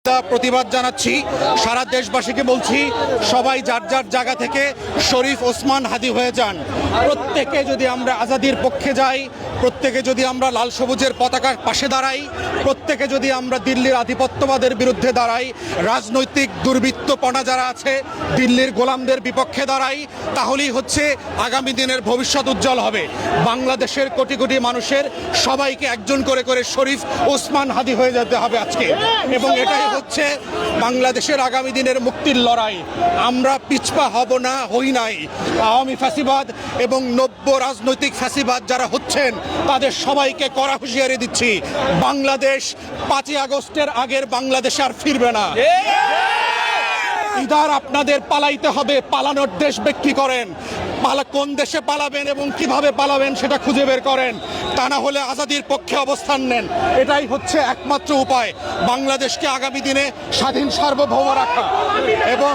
প্রতিবাদ জানাচ্ছি। সারা দেশবাসীকে বলছি, সবাই যার যার জায়গা থেকে শরীফ ওসমান হাদি হয়ে যান। প্রত্যেকে যদি আমরা আজাদির পক্ষে যাই, প্রত্যেকে যদি আমরা লাল সবুজের পতাকার পাশে দাঁড়াই, প্রত্যেকে যদি আমরা দিল্লির আধিপত্যবাদের বিরুদ্ধে দাঁড়াই, রাজনৈতিক দুর্বৃত্তপনা যারা আছে দিল্লির গোলামদের বিপক্ষে দাঁড়াই, তাহলেই হচ্ছে আগামী দিনের ভবিষ্যৎ উজ্জ্বল হবে। বাংলাদেশের কোটি কোটি মানুষের সবাইকে একজন করে করে শরীফ ওসমান হাদি হয়ে যেতে হবে আজকে, এবং এটাই হচ্ছে বাংলাদেশের আগামী দিনের মুক্তির লড়াই। আমরা পিছপা হব না, হই নাই। আওয়ামী ফ্যাসিবাদ এবং নব্য রাজনৈতিক ফ্যাসিবাদ যারা হচ্ছেন তাদের সবাইকে কড়া হুঁশিয়ারি দিচ্ছি, বাংলাদেশ 5ই আগস্টের আগের বাংলাদেশ আর ফিরবে না। ইদার আপনাদের পালাইতে হবে, পালানোর দেশ বিক্রি করেন, কোন দেশে পালাবেন এবং কিভাবে পালাবেন সেটা খুঁজে বের করেন, তা না হলে আজাদির পক্ষে অবস্থান নেন। এটাই হচ্ছে একমাত্র উপায় বাংলাদেশকে আগামী দিনে স্বাধীন সার্বভৌম রাখা। এবং